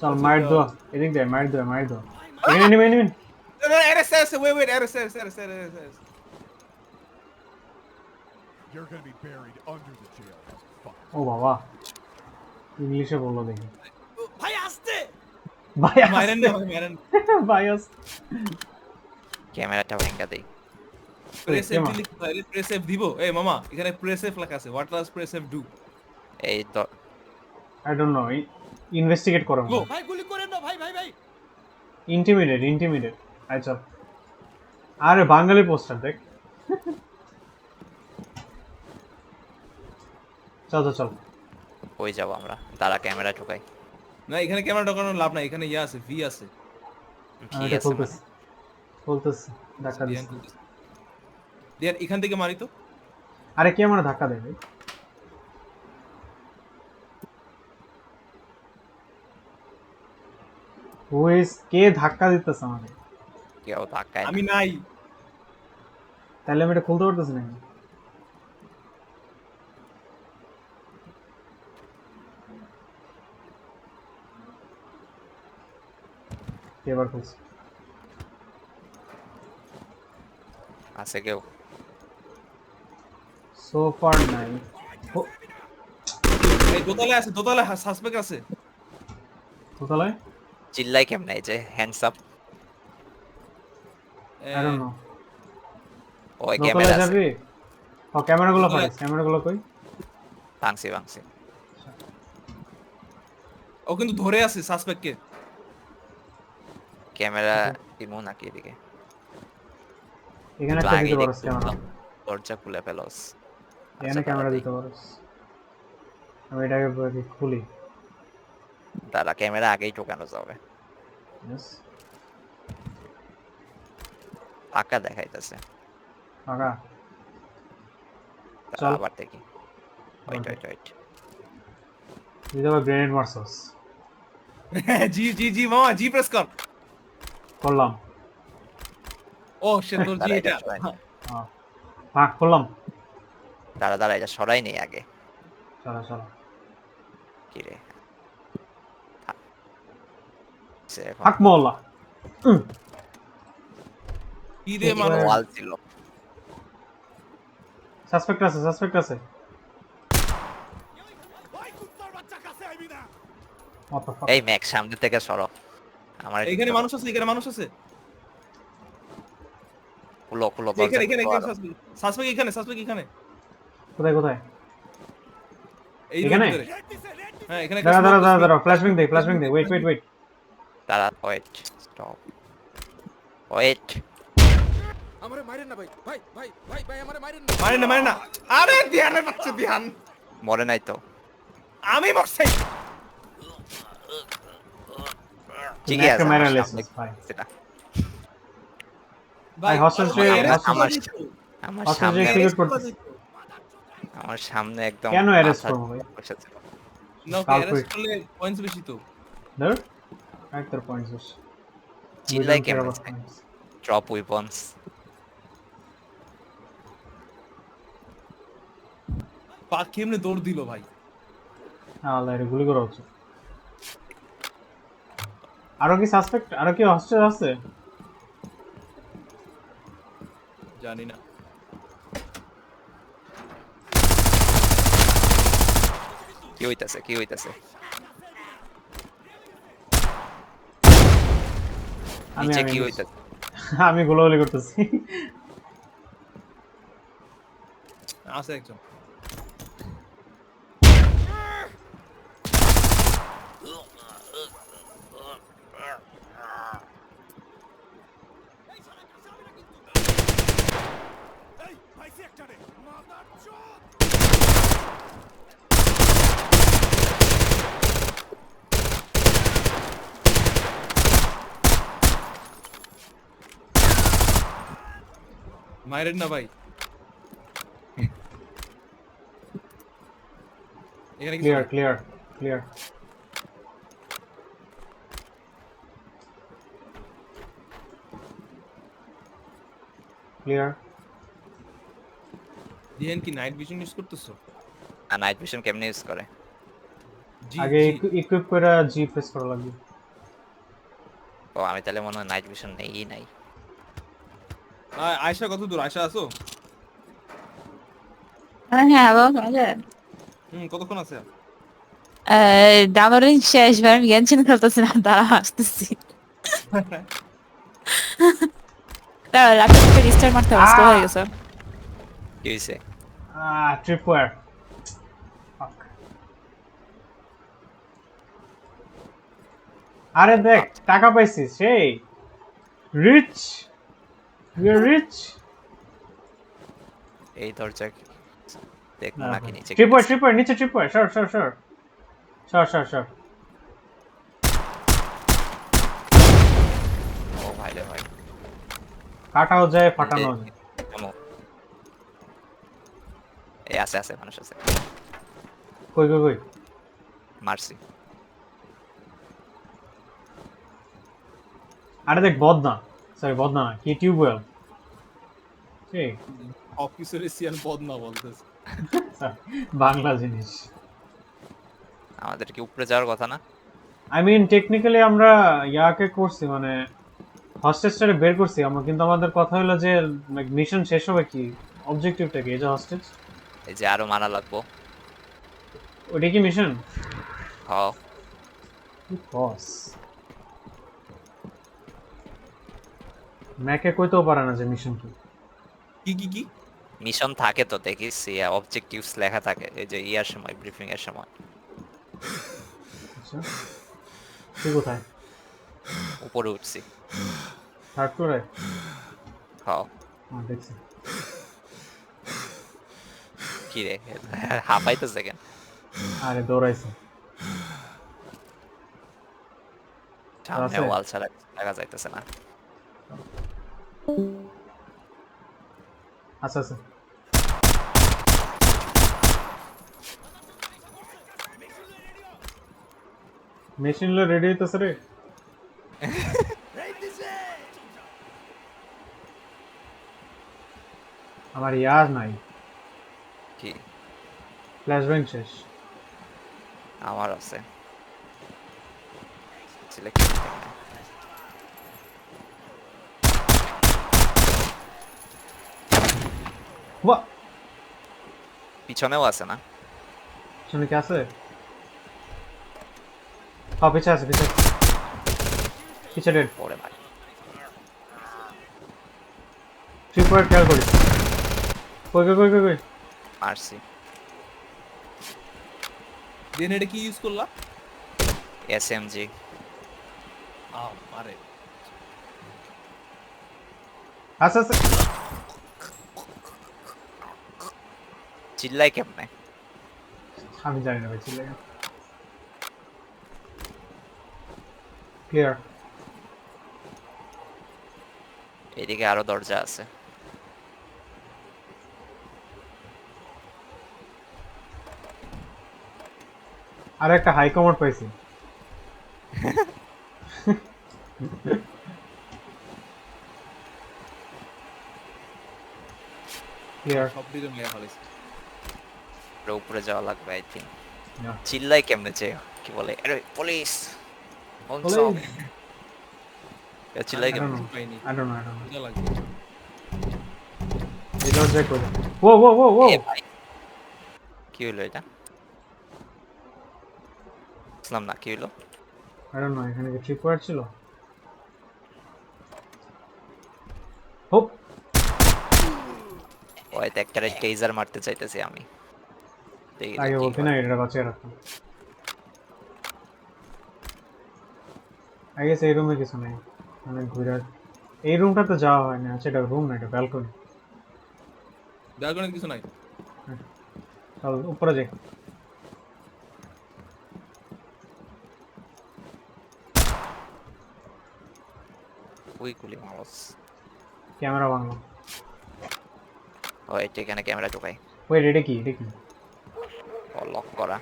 চল মার দো এদিক দে মার দো এখানে নিবেন RSS, wait, RSS. You're gonna be buried under the jail, motherfucker. ও বাবা ইংলিশে বললো দেখি ভাই আসতে ভাই মারেন না ভাই মারেন ভাই আসতে ক্যামেরাটা ভেঙে দেই প্রেস কেমন? এফ লিখতে হয় প্রেস এফ দিব এই মামা এখানে প্রেস এফ লেখা আছে what does press F do এই তো আই ডোন্ট নো ইনভেস্টিগেট করো গো ভাই গুলি করেন না ভাই ইন্টিমিডেট আই চল আরে বাঙালি পোস্টার দেখ চল ওই যাব আমরা দাঁড়া ক্যামেরা ঢুকাই না এখানে ক্যামেরা ঢোকানোর লাভ নাই এখানে ইয়া আছে ভি আছে কি এটা আছে বলতেছে ধাক্কা দিস দেয়ার এখান থেকে মারি তো আরে কে আমার ধাক্কা দেবে কে ধাক্কা দিতেছে আমাকে কেউ ধাক্কায় আমি নাই তাহলে আমি এটা খুলতে পারতেছি না এবার খুলছি আছে কেউ সো ফার নাই এই দোতলায় সাসপেক্ট আছে কোথায় চিল্লাই কেমনে এই যে hands up I don't know ওই দোতলায় ক্যামেরা আছে যাবি ও ক্যামেরাগুলো ফাড়িস ক্যামেরাগুলো কই ভাঙছি ও কিন্তু ধরে আছে সাসপেক্টকে ক্যামেরা ইমো নাকি এদিকে এখানে একটা দিতে পারছ ক্যামেরা দরজা খুলে ফেলোস এখানে ক্যামেরা দিতে পারছ আমি এটাকে খুলি দাঁড়া ক্যামেরা আগেই ঢোকানো যাবে यस ফাঁকা দেখাইতেছে আগা চল চল আবার দেখি ওয়েট দিতে হবে গ্রেনেড মারছস জি মামা জি প্রেস কর করলাম ও সে তোর জি এটা হ্যাঁ করলাম দাঁড়া এটা সরাই নেই আগে চলো কি রে হাক মোল্লা কি রে মানো ওয়াল ছিল সাসপেক্ট আছে What the fuck? এই ম্যাক সামনে থেকে সরো আমার এখানে মানুষ আছে খুলো এখানে সাসপেক্ট এখানে কোথায় এই এখানে? ভিতরে হ্যাঁ এখানে দাঁড়া ফ্ল্যাশব্যাং দে ওয়েট দাঁড়া ওয়েট আমারে মারেন না ভাই আমারে মারেন না মারে না আরে ধ্যানে পাচ্ছে ধ্যান মরে নাই তো আমি মরছি ঠিকই আছে মেরা আমার লেসেস সামনে ভাই সেটা। ভাই হস্টেজ সামনে এক্সিকিউট করতেছে আমার সামনে একদম কেন arrest মাথা করবো ভাই? বসেছে। না Culprit. অ্যারেস্ট করলে পয়েন্টস বেশি তো ধর একটার পয়েন্টস চিল্লাই কেমন ড্রপ উইপন্স পাক কেমনে দৌড় দিল ভাই আল্লাহ রে গুলি করা উচিত আরো কি সাসপেক্ট আরো কি হস্টেজ আছে জানি না কি হইতাছে নিচে কি হইতাছে আমি গোলাগুলি করতেছি আছে একজন এই ভাইসি একটারে মাদার চোদ মাইরেন না ভাই এখানে কি ক্লিয়ার ডিএন কি নাইট ভিশন ইউজ করতেছো আর নাইট ভিশন কেমনে ইউজ করে জি আগে ইকুইপ করে জি প্রেস করা লাগবে ও আমি তাহলে মনে হয় নাইট ভিশন নেই নাই। আয়শা কত দূর? আয়শা আছো? হ্যাঁ বাবা মজার কতক্ষণ আছে? ডাউনলোডিং শেষ ভাই, আমি গেমস খেলতেছি না, তারা আসতেছি। দাঁড়া, ল্যাপটপটা রিস্টার্ট মারতে হবে, স্লো হয়ে গেছে। কি হয়েছে? ট্রিপওয়্যার। আরে দেখ টাকা পাইছিস সেই রিচ, ইউ আর রিচ। এই দরজা দেখবো নাকি নিচে? ট্রিপওয়্যার নিচে, ট্রিপওয়্যার সর সর সর সর সর সর। ও ভাই রে ভাই, কাটাও যায় ফাটানো যায়। এমো। এই আছে আছে, মানুষ আছে। কই কই কই? মারছি। আরে দেখ বদনা, সরি বদনা না, কি টিউবওয়েল। ঠিক অফিসের সিয়ান পদ না বলতেছে। বাংলা জিনিস। আমাদের কি উপরে যাওয়ার কথা না? আই মিন টেকনিক্যালি আমরা ইয়াকে করছি, মানে হস্টেজটারে বের করছি আমরা, কিন্তু আমাদের কথা হলো যে মিশন শেষ হবে কি, অবজেক্টিভটা কি, এই যে হস্টেজ এই যে আরো মারা লাগবো। ওইটা কি মিশন? হ্যাঁ বস ম্যাকে কইতেও পারে না যে মিশন কি। কি কি কি? মিশন থাকে তো দেখিস, অবজেক্টিভস লেখা থাকে এই যে ইয়ার সময়, ব্রিফিং এর সময়। আচ্ছা তুই কোথায়? উপরে উঠছি। থার্ড ফ্লোরে? হ্যাঁ। দেখছি। কি রে হাঁপাইতেছে কেন? আরে দৌড়াইছে। সামনে আছে? ওয়াল ছাড়া দেখা যাইতেছে না। আচ্ছা আচ্ছা মেশিন লো রেডি হইতেছে রে। আমার ইয়ার নাই, কি? ফ্ল্যাশ ব্যাংক শেষ। আমার আছে। সিলেক্ট বাহ পিছনেও আছে না? শুনে কি আছে? হ্যাঁ পিছে আছে, পিছে পিছে ডেড। ওরে ভাই, থ্রি পয়েন্ট খেয়াল করিস। কই কই কই কই কই? মারছি। দেন এটা কি ইউজ করলা? এসএমজি। আরে আচ্ছা আচ্ছা চিল্লাই কেমনে? আমি জানি না ভাই, ছিল ক্লিয়ার। এদিকে আরো দরজা আছে। আর একটা হাই কমান্ড পাইছি। ক্লিয়ার। সব দিকে মেয়ে ফেলেছে। উপরে যাওয়া লাগবে আই থিঙ্ক। Yeah. চিল্লাই কেমনে যে কি বলে, আরে পুলিশ Police. চিল্লাই I don't কেমনে? know. পাইনি। I don't know. মজা লাগবে। এই দরজা করে। ও ও ও ও এ ভাই, কি হলো এটা? বুঝলাম না কি হলো। I don't know, এখানে কি ট্রিপ ওয়ার ছিল? হোপ ওইটা একটা টেজার মারতে চাইতেছি আমি। দেখি আগে কি বলতে হয়। না, এটা বাঁচিয়ে রাখো। আই গেস এই রুমে কিছু নেই, মানে ঘুরে এই রুমটাতে যাওয়া হয় না। আচ্ছা এটা রুম না, এটা ব্যালকনি। ব্যালকনিতে কিছু নাই। চল উপরে যাই। ওইগুলি মাউস। ক্যামেরা বাংলা। ও এটা এখানে ক্যামেরা ঢোকাই। ওয়েট এটা কি, এটা কি? ও লক করা।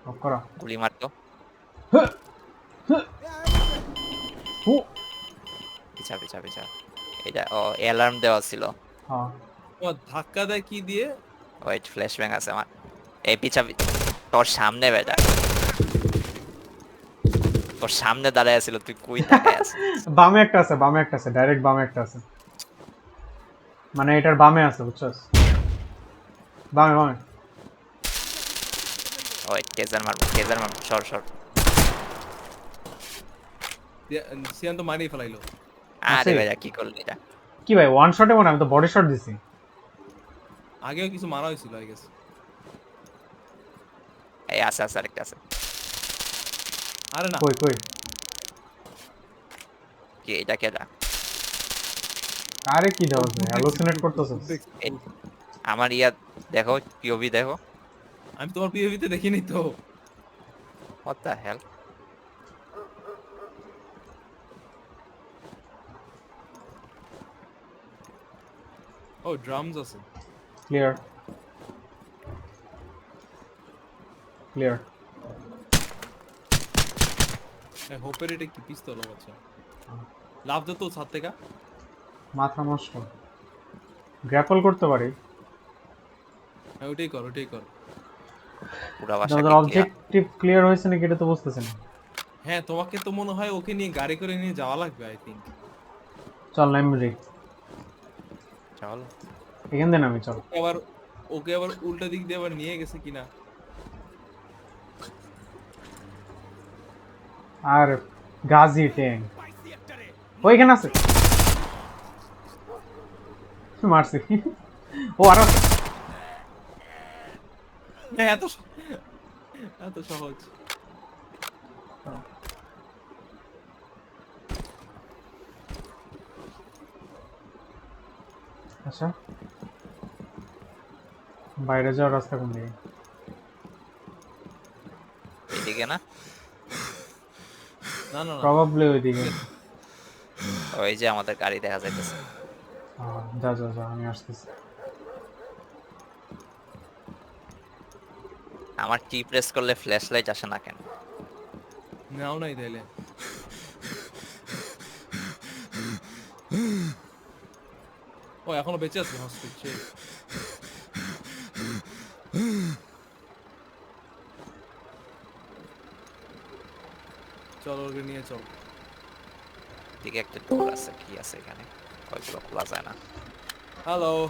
অফ করা। গুলি মারতো। ও পিছা পিছা পিছা। এটা ও অ্যালার্ম দেওয়া ছিল। হ্যাঁ ও ধাক্কা দেয় কি দিয়ে? ওয়েট ফ্ল্যাশ ব্যাং আছে আমার। এই পিছা তোর সামনে বেটা, তোর তোর সামনে দাঁড়ায় আছিল, তুই কই তাকায় আছিস? বামে একটা আছে ডাইরেক্ট বামে একটা আছে, মানে এটার বামে আছে বুঝছস, বামে বামে। ওই টেজার মারবো, সর সর। সিয়ান তো মারিয়ে ফেলাইলো। আরে আছে? ভাইয়া কি করলি এটা? কি ভাই ওয়ান শটে মনে হয়? আমি তো বডি শট দিছি। আগেও কিছু মারা হয়েছিল আই গেস। এই আছে আরেকটা আছে। আরে না, কই কই? কি এটা কেডা? আরে কি দাও হ্যালুসিনেট করতেছস? এই- আমার ইয়া দেখো, পিওভি দেখো। আমি তোমার পিওভিতে দেখিনি তো। What the hell? ও ড্রামস আছে। Clear clear. হোপের এটা কি পিস্তল আছে? লাভ দে তো ছাদ থেকে। মাথা নষ্ট। গ্র্যাপল করতে পারি। হ্যাঁ ওটাই কর, ওটাই কর। পুরা বাসা আমাদের অবজেক্টিভ ক্লিয়ার হয়েছে নাকি এটা তো বুঝতেছি না। হ্যাঁ তোমাকে তো মনে হয় ওকে নিয়ে গাড়ি করে নিয়ে যাওয়া লাগবে আই থিঙ্ক। চল নাইমরি, চল। এখান দিয়ে নামি চল। ওকে আবার উল্টা দিক দিয়ে আবার নিয়ে গেছে কিনা। আর গাজি ট্যাঙ্ক ওইখানে আছে, মারছি। ও আর আছে। হ্যাঁ এত সহজ। আচ্ছা বাইরে যাওয়ার রাস্তা কোন দিকে? এদিকে না? না না না, প্রবাবলি ওইদিকে। ওই যে আমাদের গাড়ি দেখা যাইতেছে। যা যা যা আমি আসতেছি। আমার টি প্রেস করলে ফ্ল্যাশ লাইট আসে না কেন? নাও নাই তাইলে। ও এখনো বেঁচে আছে হসপিটাল। চল ওকে নিয়ে চল। দিকে একটা ডোর আছে, কি আছে এখানে? ওইগুলো খোলা যায় না। হ্যালো